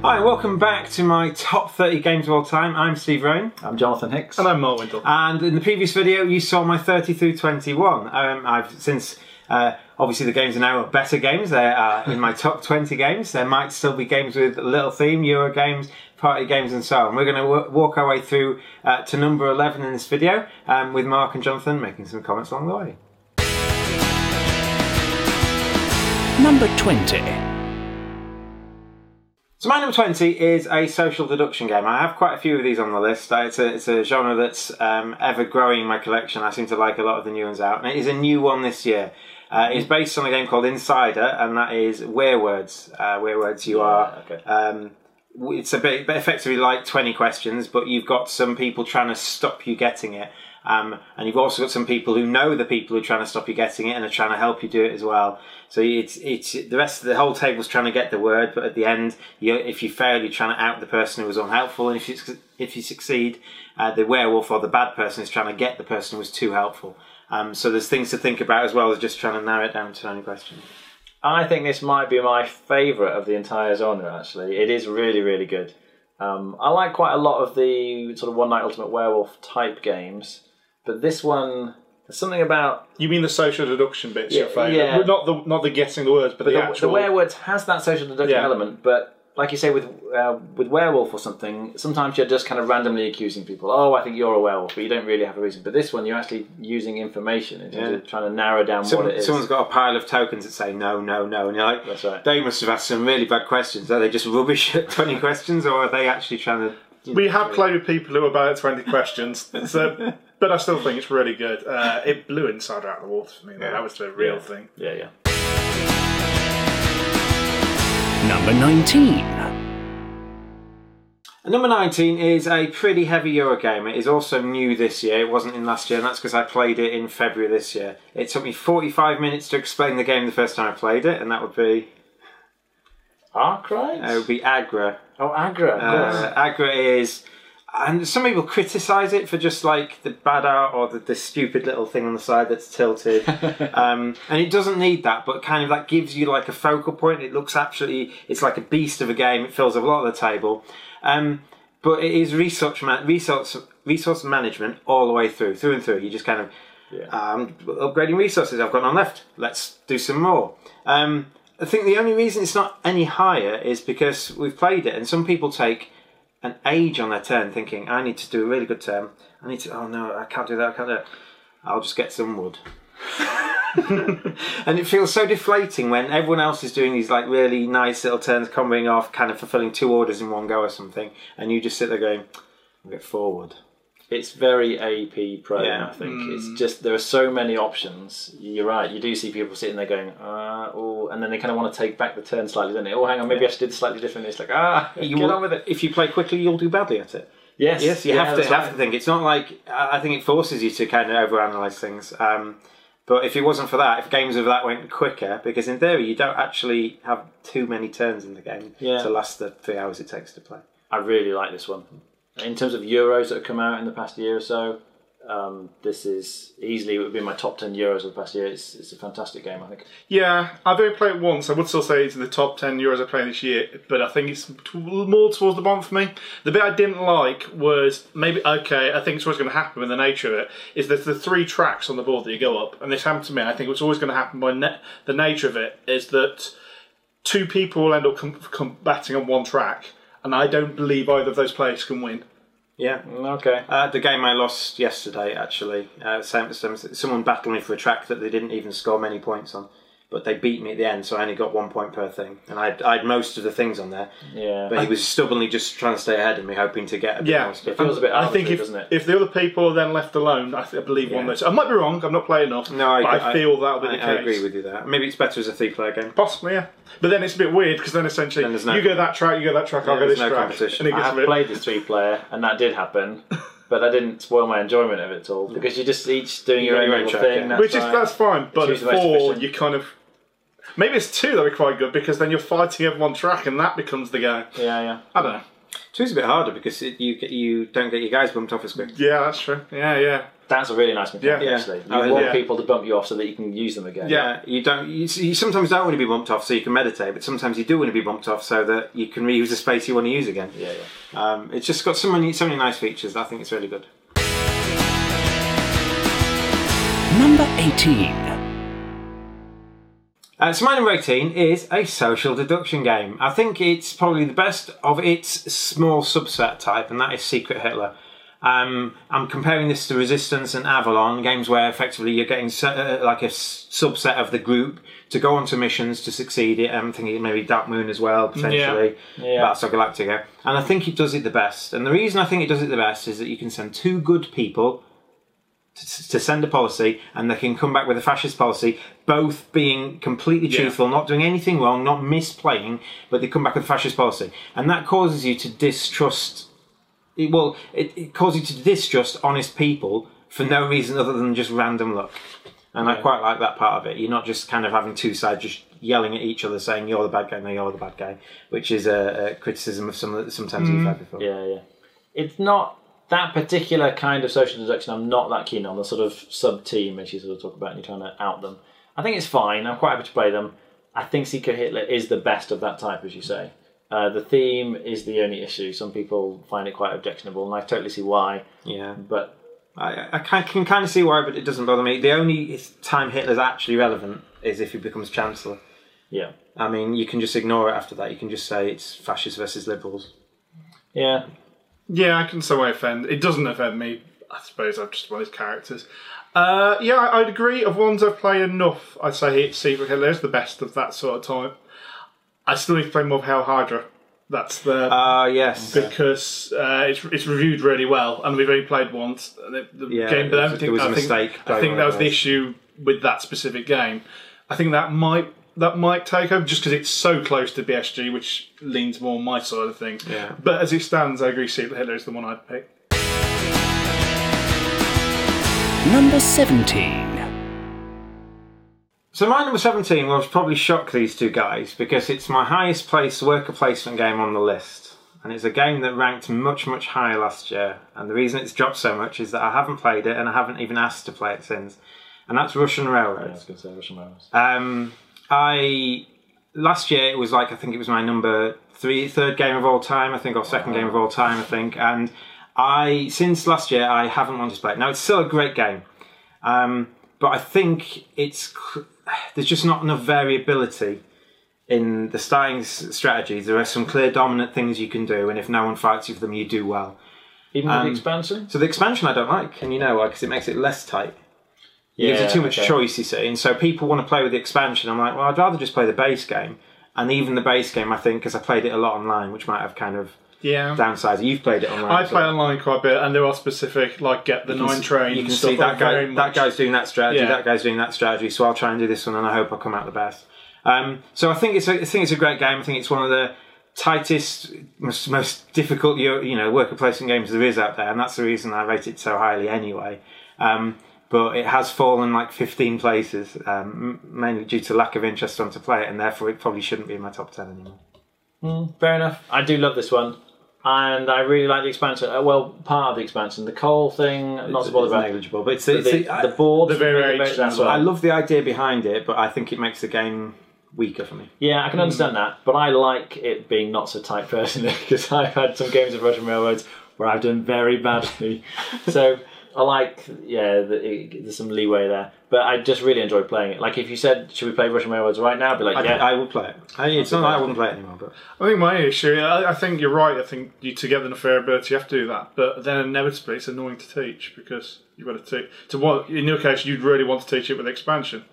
Hi, welcome back to my top 30 games of all time. I'm Steve Raine. I'm Jonathan Hicks. And I'm Mark Windle. And in the previous video, you saw my 30 through 21. Obviously the games are now better games. They are in my top 20 games. There might still be games with a little theme, Euro games, party games and so on. We're going to walk our way through to number 11 in this video with Mark and Jonathan making some comments along the way. Number 20. So my number 20 is a social deduction game. I have quite a few of these on the list. It's a genre that's ever growing in my collection. I seem to like a lot of the new ones out. And it is a new one this year. It's based on a game called Insider, and that is werewords. Werewords, it's a bit effectively like 20 questions, but you've got some people trying to stop you getting it. And you've also got some people who know the people who are trying to stop you getting it and are trying to help you do it as well. So it's the rest of the whole table's trying to get the word, but at the end, if you fail, you're trying to out the person who was unhelpful, and if you succeed, the werewolf or the bad person is trying to get the person who was too helpful. So there's things to think about as well as just trying to narrow it down to 20 questions. I think this might be my favourite of the entire genre, actually. It is really, really good. I like quite a lot of the sort of One Night Ultimate Werewolf type games, but this one, there's something about... You mean the social deduction bit's your favourite? Yeah. Not the guessing the words, but the actual... The werewords has that social deduction element, but like you say with werewolf or something, sometimes you're just kind of randomly accusing people. Oh, I think you're a werewolf, but you don't really have a reason. But this one, you're actually using information in terms of trying to narrow down what it is. Someone's got a pile of tokens that say no, no, no, and you're like, that's right. They must have asked some really bad questions. Are they just rubbish at 20 questions, or are they actually trying to... We have played with people who are bad at 20 questions, but I still think it's really good. It blew Insider out of the water for me. Yeah. That was the real thing. Yeah. Number 19. And number 19 is a pretty heavy Euro game. It is also new this year. It wasn't in last year, and that's because I played it in February this year. It took me 45 minutes to explain the game the first time I played it, and that would be... Arkwright? It would be Agra. Oh, Agra, of course. Agra is... And some people criticise it for just like the bad art or the stupid little thing on the side that's tilted. And it doesn't need that, but kind of like gives you like a focal point. It looks absolutely... It's like a beast of a game. It fills up a lot of the table. But it is resource management all the way through and through. You just kind of... upgrading resources. I've got none left. Let's do some more. I think the only reason it's not any higher is because we've played it and some people take an age on their turn thinking, I need to do a really good turn. I need to, oh no, I can't do that, I can't do it. I'll just get some wood. And it feels so deflating when everyone else is doing these like really nice little turns, comboing off, kind of fulfilling 2 orders in one go or something, and you just sit there going, I'll get forward. It's very AP prone, I think. It's just, there are so many options. You're right, you do see people sitting there going, oh, and then they kind of want to take back the turn slightly, don't they? Oh, hang on, maybe I should do this slightly differently. It's like, get on with it. If you play quickly, you'll do badly at it. Yes, you have to think. It's not like, I think it forces you to kind of overanalyze things. But if it wasn't for that, if games of that went quicker, because in theory you don't actually have too many turns in the game to last the 3 hours it takes to play. I really like this one. In terms of Euros that have come out in the past year or so, this is easily, it would be my top 10 Euros of the past year. It's a fantastic game, I think. Yeah, I've only played it once. I would still say it's in the top 10 Euros I played this year, but I think it's more towards the bottom for me. The bit I didn't like was, I think it's what's going to happen with the nature of it, is there's the 3 tracks on the board that you go up, and this happened to me. I think what's always going to happen by the nature of it is that 2 people will end up combating on 1 track, and I don't believe either of those players can win. Yeah. Okay. The game I lost yesterday, actually, someone battled me for a track that they didn't even score many points on, but they beat me at the end, so I only got 1 point per thing, and I had most of the things on there. Yeah. But he was stubbornly just trying to stay ahead of me, hoping to get a bit more stuff. It feels a bit arbitrary, doesn't it? If the other people are then left alone, I believe one of those. I might be wrong. I've not played enough. No, I feel that'll be the case. I agree with you there. Maybe it's better as a 3-player game. Possibly, yeah. But then it's a bit weird because then essentially you go that track, I'll go this track. Competition. And I have played this 3-player, and that did happen. But that didn't spoil my enjoyment of it at all, because you're just each doing your own track, thing. yeah. That's fine. But at 4, you kind of... Maybe it's 2 that are quite good, because then you're fighting over 1 track, and that becomes the game. Yeah. I don't know. Two's a bit harder because you don't get your guys bumped off as quick. Yeah, that's true. Yeah. That's a really nice mechanic, Yeah. actually. You want people to bump you off so that you can use them again. Yeah, you don't. You sometimes don't want to be bumped off so you can meditate, but sometimes you do want to be bumped off so that you can reuse the space you want to use again. Yeah. It's just got so many nice features. I think it's really good. Number 18. So my number 18 is a social deduction game. I think it's probably the best of its small subset type, and that is Secret Hitler. I'm comparing this to Resistance and Avalon, games where effectively you're getting like a subset of the group to go onto missions to succeed it. I'm thinking maybe Dark Moon as well, potentially, Battlestar Galactica. And I think it does it the best. And the reason I think it does it the best is that you can send two good people to send a policy, and they can come back with a fascist policy, both being completely truthful, not doing anything wrong, not misplaying, but they come back with a fascist policy. And that causes you to distrust... It causes you to distrust honest people for no reason other than just random luck. And I quite like that part of it. You're not just kind of having two sides just yelling at each other saying you're the bad guy, no, you're the bad guy, which is a criticism of sometimes you've had before. Yeah. It's not that particular kind of social deduction. I'm not that keen on the sort of sub-team as you sort of talk about and you're trying to out them. I think it's fine. I'm quite happy to play them. I think Secret Hitler is the best of that type, as you say. The theme is the only issue. Some people find it quite objectionable, and I totally see why. Yeah. But I can kind of see why, but it doesn't bother me. The only time Hitler's actually relevant is if he becomes Chancellor. Yeah. I mean, you can just ignore it after that. You can just say it's fascists versus liberals. Yeah. Yeah, I can say offend. It doesn't offend me. I suppose I'm just one of his characters. I'd agree. Of ones I've played enough, I'd say Secret Hitler is the best of that sort of type. I still need to play more of Hell Hydra. That's the yes, because it's reviewed really well, and we've only played once. The game, but I think that was the issue with that specific game. I think that might take over just because it's so close to BSG, which leans more on my side of things. Yeah. But as it stands, I agree. Secret Hitler is the one I'd pick. Number 17. So my number 17 will probably shock these two guys because it's my highest placed worker placement game on the list. And it's a game that ranked much, much higher last year. And the reason it's dropped so much is that I haven't played it and I haven't even asked to play it since. And that's Russian Railroad. Yeah, I was going to say Russian Railroads. Last year it was like, I think it was my number third game of all time, I think, or second game of all time, I think. And since last year I haven't wanted to play it. Now it's still a great game. But I think there's just not enough variability in the starting strategies. There are some clear dominant things you can do, and if no one fights you for them, you do well. Even with the expansion? So the expansion I don't like, and you know why, because it makes it less tight. It gives it too much choice, you see, and so people want to play with the expansion. I'm like, well, I'd rather just play the base game. And even the base game, I think, because I played it a lot online, which might have kind of downsides. You've played it online. I play online quite a bit, and there are specific, like get the 9 train. You can see that guy's doing that strategy, that guy's doing that strategy. So I'll try and do this one, and I hope I'll come out the best. So I think it's a great game. I think it's one of the tightest, most difficult, worker placement games there is out there, and that's the reason I rate it so highly anyway. But it has fallen like 15 places, mainly due to lack of interest on to play it, and therefore it probably shouldn't be in my top 10 anymore. Fair enough. I do love this one. And I really like the expansion. Part of the expansion. The coal thing, not so bothered about. Negligible, but it's the board. The variation as well. I love the idea behind it, but I think it makes the game weaker for me. Yeah, I can understand that. But I like it being not so tight personally, because I've had some games of Russian Railroads where I've done very badly. So I like, there's some leeway there. But I just really enjoy playing it. Like if you said, should we play Russian Railroads right now? I'd be like, I would play it. It's not that I wouldn't play it anymore. But I think my issue, I think you're right. I think to get the variability, you have to do that. But then inevitably, it's annoying to teach because you've got to teach. To what in your case, you'd really want to teach it with expansion.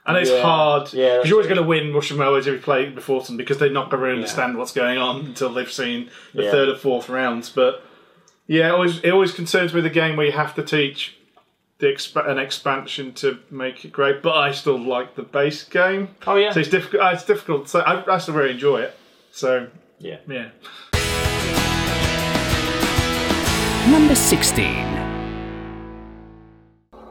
And it's hard because you're always going to win Russian Railroads if you play it before them because they're not going to really understand what's going on until they've seen the third or fourth rounds. But it always concerns me the game where you have to teach an expansion to make it great. But I still like the base game. Oh yeah, so it's difficult. It's difficult to say. I still really enjoy it. So yeah. Number 16.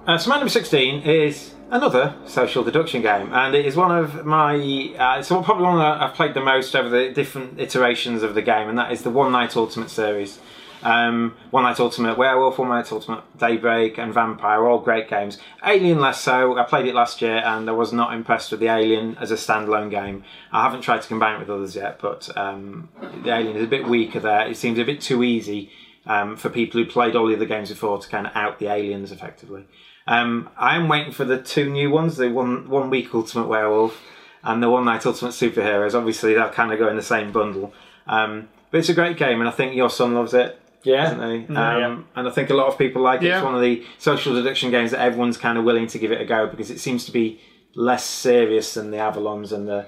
So my number 16 is Another social deduction game, and it is one of my. It's probably one that I've played the most over the different iterations of the game, and that is the One Night Ultimate series. One Night Ultimate Werewolf, One Night Ultimate Daybreak, and Vampire are all great games. Alien less so. I played it last year, and I was not impressed with the Alien as a standalone game. I haven't tried to combine it with others yet, but the Alien is a bit weaker there. It seems a bit too easy for people who played all the other games before to kind of out the aliens effectively. I am waiting for the two new ones, the one week Ultimate Werewolf and the One Night Ultimate Superheroes. Obviously, they'll kind of go in the same bundle. But it's a great game, and I think your son loves it. Yeah. Doesn't he? And I think a lot of people like it. Yeah. It's one of the social deduction games that everyone's kind of willing to give it a go because it seems to be less serious than the Avalons and the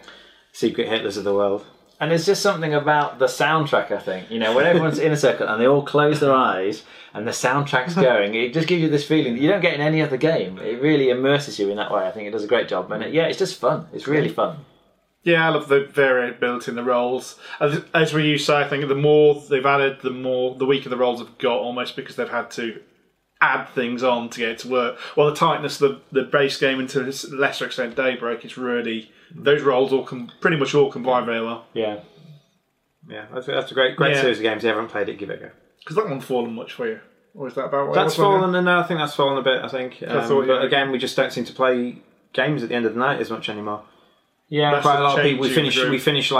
Secret Hitlers of the world. And there's just something about the soundtrack, I think. You know, when everyone's in a circle and they all close their eyes and the soundtrack's going, it just gives you this feeling that you don't get in any other game. It really immerses you in that way. I think it does a great job. And it's just fun. It's really fun. Yeah, I love the variability in the roles. As we used to say, I think the more they've added, the weaker the roles have got, almost because they've had to add things on to get it to work. Well, the tightness of the base game, and to a lesser extent Daybreak, is really... Those roles pretty much all combine very well. Yeah. Yeah, that's a great series of games. If you haven't played it, give it a go. Because that one's fallen much for you. Or is that about what That's it was on fallen, and I think that's fallen a bit, I think. But again, we just don't seem to play games at the end of the night as much anymore. Yeah, That's quite a the lot of change people. We finish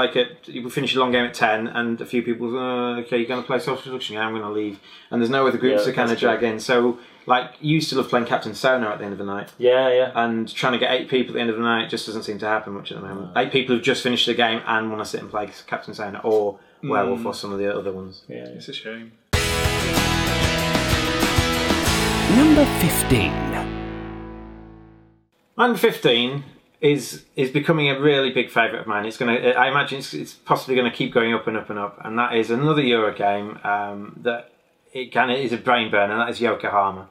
a long game at 10, and a few people, okay, you're going to play social deduction. Yeah, I'm going to leave, and there's no other groups to kind of drag in. So, like, you used to love playing Captain Sonar at the end of the night. Yeah. And trying to get 8 people at the end of the night just doesn't seem to happen much at the moment. 8 people who've just finished the game and want to sit and play Captain Sonar or Werewolf or some of the other ones. Yeah, it's a shame. Number 15. Number 15 is becoming a really big favourite of mine. I imagine it's possibly going to keep going up and up and up, and that is another Euro game that is a brain burner, and that is Yokohama.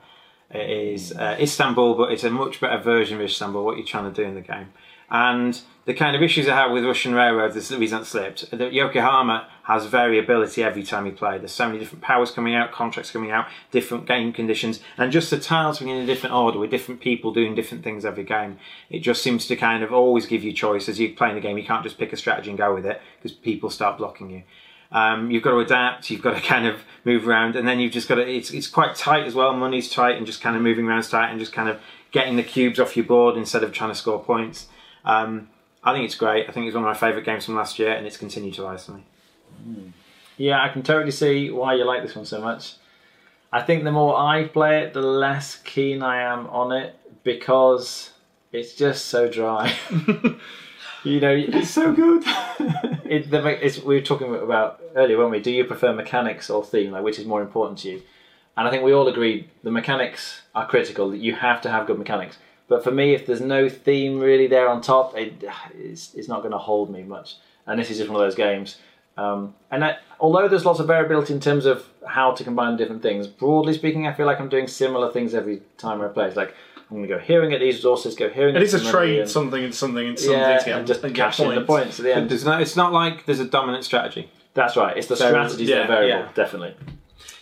It is Istanbul, but it's a much better version of Istanbul, what you're trying to do in the game. And the kind of issues I have with Russian railroads is the reason it slipped. That Yokohama has variability every time you play. There's so many different powers coming out, contracts coming out, different game conditions, and just the tiles being in a different order with different people doing different things every game. It just seems to kind of always give you choice. As you're playing the game, you can't just pick a strategy and go with it because people start blocking you. You've got to adapt, you've got to kind of move around, and then you've just got to, it's quite tight as well, money's tight, and just kind of moving around is tight, and just kind of getting the cubes off your board instead of trying to score points. I think it's great. I think it's one of my favourite games from last year, and it's continued to rise to me. Yeah, I can totally see why you like this one so much. I think the more I play it, the less keen I am on it, because it's just so dry. You know, It's so good. We were talking about earlier, weren't we? Do you prefer mechanics or theme? Like, which is more important to you? And I think we all agree the mechanics are critical. That you have to have good mechanics. But for me, if there's no theme really there on top, it's not going to hold me much. And this is just one of those games. Although there's lots of variability in terms of how to combine different things, broadly speaking, I feel like I'm doing similar things every time I play. It's like, I'm going to go here and get these resources, go here and It get is a some trade, money, something and something and yeah, something and just get cash in the points at the end. It's not like there's a dominant strategy. That's right. It's the strategies that are variable, definitely.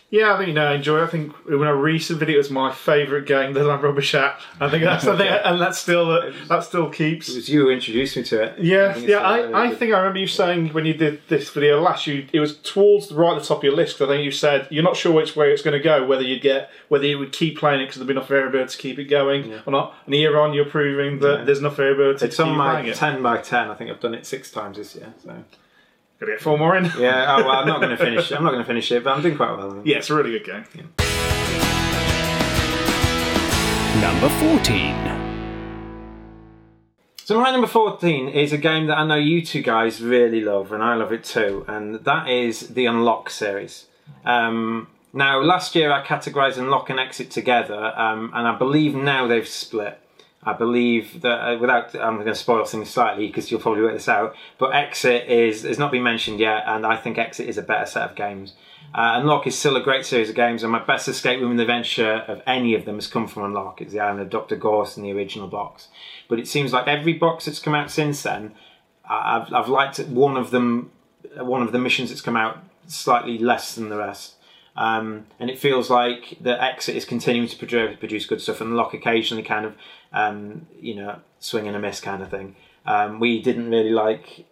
Yeah, I think I enjoy it. I think when I recently video, it was my favourite game that I'm rubbish at. I think that's the thing, and that still keeps. It was you who introduced me to it. Yeah, I think I remember you saying when you did this video last, it was towards the top of your list. I think you said you're not sure which way it's going to go, whether you would keep playing it because there'd be enough variability to keep it going or not. And a year on, you're proving that there's enough variability. It's on my 10 by 10. I think I've done it 6 times this year. So. Gotta get 4 more in. Yeah, well, I'm not going to finish. I'm not going to finish it, but I'm doing quite well. Yeah, it's a really good game. Yeah. Number 14. So my number 14 is a game that I know you two guys really love, and I love it too, and that is the Unlock series. Now, last year I categorised Unlock and Exit together, and I believe now they've split. I believe that, I'm going to spoil things slightly because you'll probably work this out, but Exit has not been mentioned yet, and I think Exit is a better set of games. Unlock is still a great series of games, and my best escape room adventure of any of them has come from Unlock. It's the island of Dr. Gorse in the original box. But it seems like every box that's come out since then, I've liked one of the missions that's come out slightly less than the rest. And it feels like the exit is continuing to produce good stuff, and the lock occasionally kind of, swing and a miss kind of thing. We didn't really like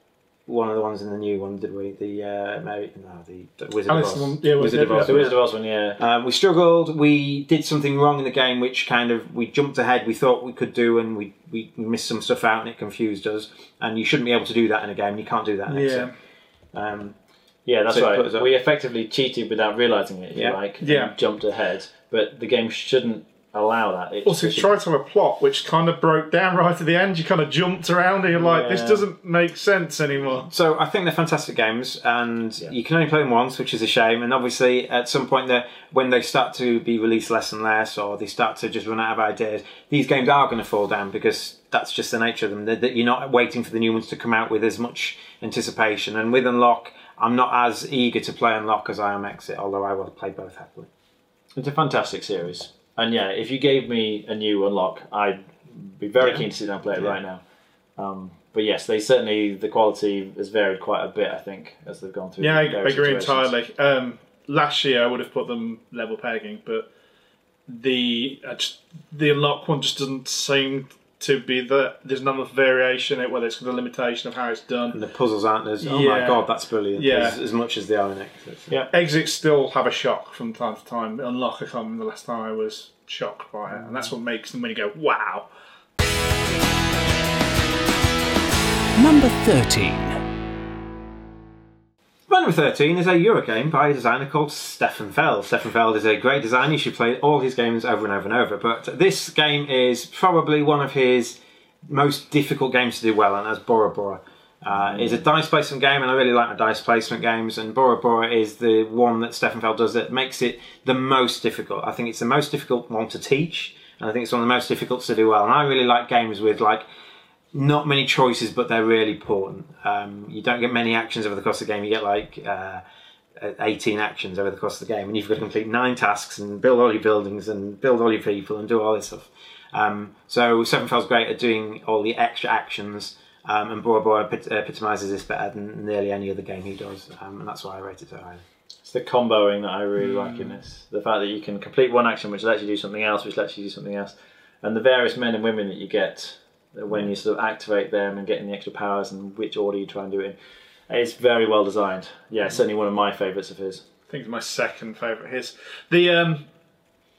one of the ones in the new one, did we? The Wizard of Oz. Wizard of Oz. The Wizard of Oz one, yeah. We struggled. We did something wrong in the game, which kind of we jumped ahead. We thought we could do, and we missed some stuff out, and it confused us. And you shouldn't be able to do that in a game. You can't do that in Exit. Yeah, that's right. We effectively cheated without realising it, if you like. Yeah. Jumped ahead, but the game shouldn't allow that. Also, it tried to have a plot which kind of broke down right at the end. You kind of jumped around and you're like, this doesn't make sense anymore. So I think they're fantastic games, and you can only play them once, which is a shame. And obviously, at some point, when they start to be released less and less, or they start to just run out of ideas, these games are going to fall down, because that's just the nature of them. That you're not waiting for the new ones to come out with as much anticipation. And with Unlock, I'm not as eager to play Unlock as I am Exit, although I will play both happily. It's a fantastic series. And yeah, if you gave me a new Unlock, I'd be very keen to sit down and play it right now. But yes, the quality has varied quite a bit, I think, as they've gone through. Yeah, I agree entirely. Last year I would have put them level pegging, but the Unlock one just doesn't seem to be there's not enough variation in it, whether it's the limitation of how it's done. And the puzzles aren't as, oh my god, that's brilliant, as much as they are in Exit. Yeah. Exits still have a shock from time to time. Unlock, I can't remember the last time I was shocked by it, and that's what makes them when you go, wow. Number 13. Number 13 is a Eurogame by a designer called Stefan Feld. Stefan Feld is a great designer. You should play all his games over and over and over. But this game is probably one of his most difficult games to do well, and that's Bora Bora. It's a dice placement game, and I really like my dice placement games, and Bora Bora is the one that Stefan Feld does that makes it the most difficult. I think it's the most difficult one to teach, and I think it's one of the most difficult to do well. And I really like games with not many choices, but they're really important. You don't get many actions over the course of the game. You get 18 actions over the course of the game, and you've got to complete 9 tasks and build all your buildings and build all your people and do all this stuff. So Stefan Feld's great at doing all the extra actions, and Bora Bora epitomises this better than nearly any other game he does, and that's why I rate it so highly. It's the comboing that I really like in this. The fact that you can complete one action which lets you do something else, which lets you do something else, and the various men and women that you get when you sort of activate them and getting the extra powers and which order you try and do it in. It's very well designed. Yeah, certainly one of my favourites of his. I think it's my second favourite. His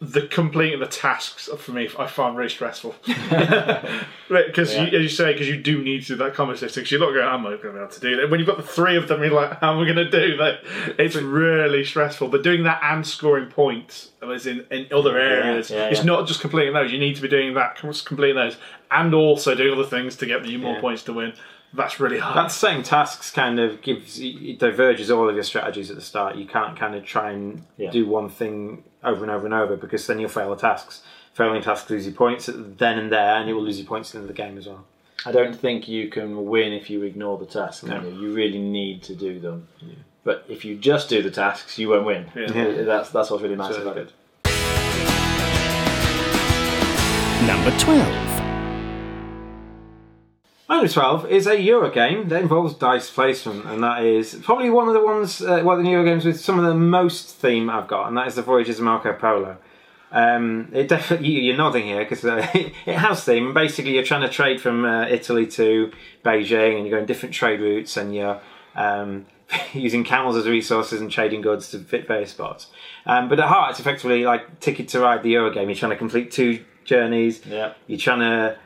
the completing the tasks for me I find really stressful, because as you say, because you do need to do that combo system. Because you're not going, I'm not going to be able to do that. When you've got the 3 of them, you're like, how am I going to do that? It's really stressful. But doing that and scoring points as in other areas, it's not just completing those. You need to be doing that, completing those, and also doing other things to get you more points to win. That's really hard. That same tasks kind of it diverges all of your strategies at the start. You can't kind of try and do one thing over and over and over, because then you'll fail the tasks. Failing tasks lose you points then and there, and it will lose you points at the end of the game as well. I don't think you can win if you ignore the tasks. No. You really need to do them. Yeah. But if you just do the tasks, you won't win. Yeah. That's what's really nice about it. Number 12. Number 12 is a Eurogame that involves dice placement, and that is probably one of the ones, the Eurogames with some of the most theme I've got, and that is the Voyages of Marco Polo. It definitely, you're nodding here, because it has theme, and basically you're trying to trade from Italy to Beijing, and you're going different trade routes, and you're using camels as resources and trading goods to fit various spots. But at heart, it's effectively like Ticket to Ride, the Eurogame. You're trying to complete 2 journeys, you're trying to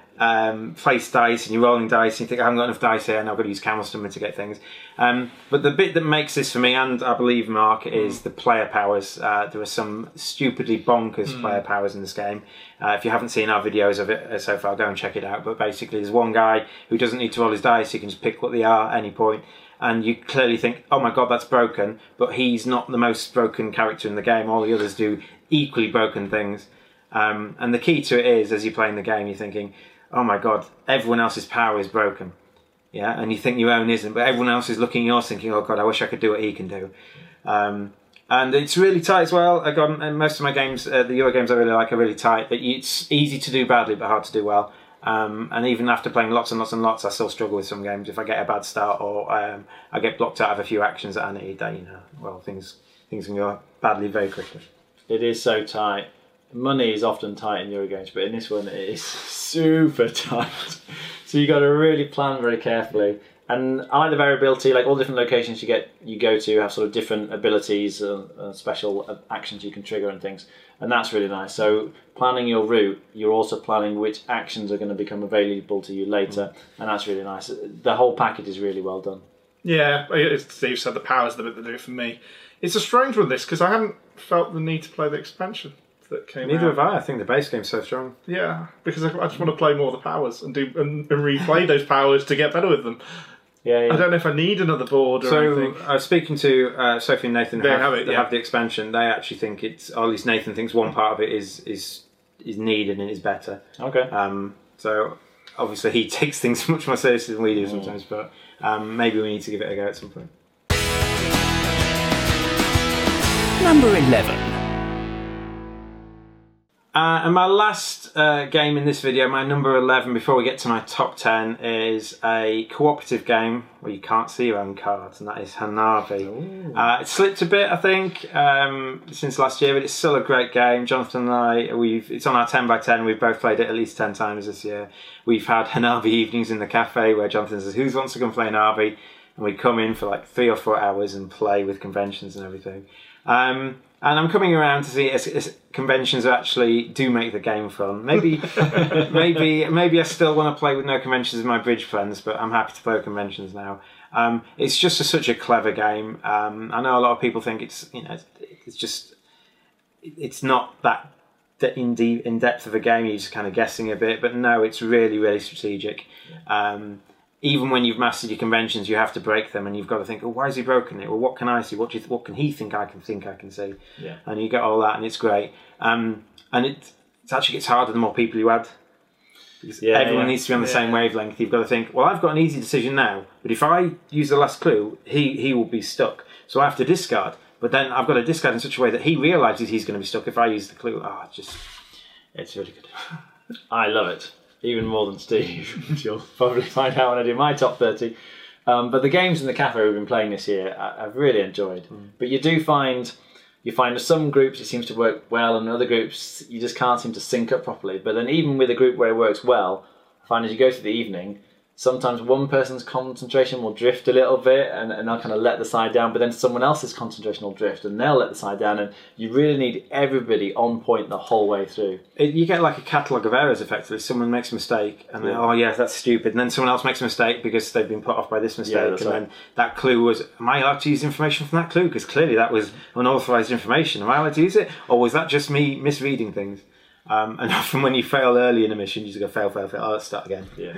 place dice, and you're rolling dice, and you think, I haven't got enough dice here, and I've got to use camels to mitigate things. But the bit that makes this for me, and I believe Mark, is the player powers. There are some stupidly bonkers player powers in this game. If you haven't seen our videos of it so far, go and check it out. But basically, there's one guy who doesn't need to roll his dice, he can just pick what they are at any point. And you clearly think, oh my god, that's broken. But he's not the most broken character in the game. All the others do equally broken things. And the key to it is, as you're playing the game, you're thinking, oh my god, everyone else's power is broken. Yeah, and you think your own isn't, but everyone else is looking at yours thinking, oh god, I wish I could do what he can do. And it's really tight as well. And most of my games, the Euro games I really like, are really tight. It's easy to do badly, but hard to do well. And even after playing lots and lots and lots, I still struggle with some games. If I get a bad start, or I get blocked out of a few actions that I need, things things can go badly very quickly. It is so tight. Money is often tight in Eurogames, but in this one it is super tight. So you got to really plan very carefully. And I like the variability, like all the different locations you go to have sort of different abilities and special actions you can trigger and things. And that's really nice. So planning your route, you're also planning which actions are going to become available to you later. And that's really nice. The whole package is really well done. Yeah, as Steve said, the power's the bit that do it for me. It's a strange one, this, because I haven't felt the need to play the expansion that came Neither out. have I. I think the base game's so strong. Yeah, because I just want to play more of the powers and replay those powers to get better with them. Yeah. I don't know if I need another board or anything. I was speaking to Sophie and Nathan. They have the expansion. They actually think it's, or at least Nathan thinks one part of it is needed and is better. Okay. So obviously he takes things much more seriously than we do sometimes, but maybe we need to give it a go at some point. Number 11. And my last game in this video, my number 11, before we get to my top 10, is a cooperative game where you can't see your own cards, and that is Hanafi. It slipped a bit, I think, since last year, but it's still a great game. Jonathan and I, it's on our 10 by 10. We've both played it at least 10 times this year. We've had Hanafi evenings in the cafe where Jonathan says, "Who wants to come play Hanafi?" And we come in for like 3 or 4 hours and play with conventions and everything. And I'm coming around to see if conventions actually do make the game fun. Maybe I still want to play with no conventions in my bridge plans, but I'm happy to play with conventions now. It's just such a clever game. I know a lot of people think it's not that in depth of a game. You're just kind of guessing a bit, but no, it's really, really strategic. Even when you've mastered your conventions, you have to break them, and you've got to think, "Oh, why has he broken it? Well, what can I see? What can he think I can see?" Yeah. And you get all that, and it's great. And it actually gets harder the more people you add. Because everyone needs to be on the same wavelength. You've got to think, "Well, I've got an easy decision now, but if I use the last clue, he will be stuck. So I have to discard. But then I've got to discard in such a way that he realises he's going to be stuck if I use the clue." It's really good. I love it. Even more than Steve, which you'll probably find out when I do my top 30. But the games in the cafe we've been playing this year, I've really enjoyed. But you do find with some groups it seems to work well, and other groups you just can't seem to sync up properly. But then even with a group where it works well, I find as you go through the evening, sometimes one person's concentration will drift a little bit and they'll kind of let the side down, but then someone else's concentration will drift and they'll let the side down, and you really need everybody on point the whole way through. You get like a catalogue of errors effectively. Someone makes a mistake and then, "Oh yeah, that's stupid," and then someone else makes a mistake because they've been put off by this mistake, then that clue was, "Am I allowed to use information from that clue? Because clearly that was unauthorised information. Am I allowed to use it? Or was that just me misreading things?" And often when you fail early in a mission, you just go fail. Oh, let's start again. Yeah.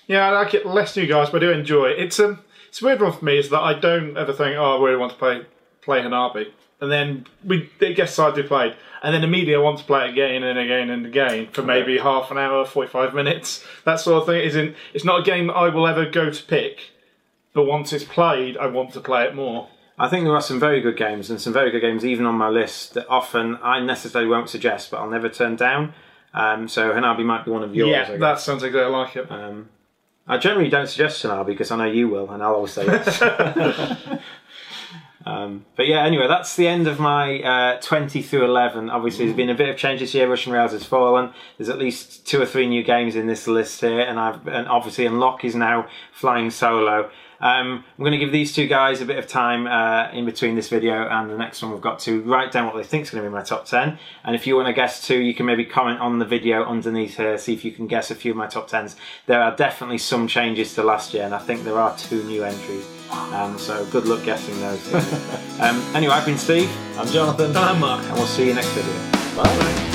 Yeah, I like it. Less new guys, but I do enjoy it. It's a weird one for me, is that I don't ever think, "Oh, I really want to play Hanabi," and then it gets decided to play, and then immediately I want to play it again and again and again for maybe half an hour, 45 minutes. That sort of thing. It's not a game that I will ever go to pick, but once it's played, I want to play it more. I think there are some very good games, and some very good games even on my list that often I necessarily won't suggest, but I'll never turn down. So Hanabi might be one of yours. Yeah, that sounds exactly like it. I generally don't suggest Hanabi because I know you will, and I'll always say yes. But yeah, anyway, that's the end of my 20 through 11. Obviously, there's been a bit of change this year. Russian Rails has fallen. There's at least 2 or 3 new games in this list here, and obviously Unlock is now flying solo. I'm going to give these 2 guys a bit of time in between this video and the next one we've got to write down what they think is going to be my top 10. And if you want to guess too, you can maybe comment on the video underneath here, see if you can guess a few of my top 10s. There are definitely some changes to last year, and I think there are 2 new entries. So good luck guessing those. Anyway, I've been Steve. I'm Jonathan. And I'm Mark. And we'll see you next video. Bye.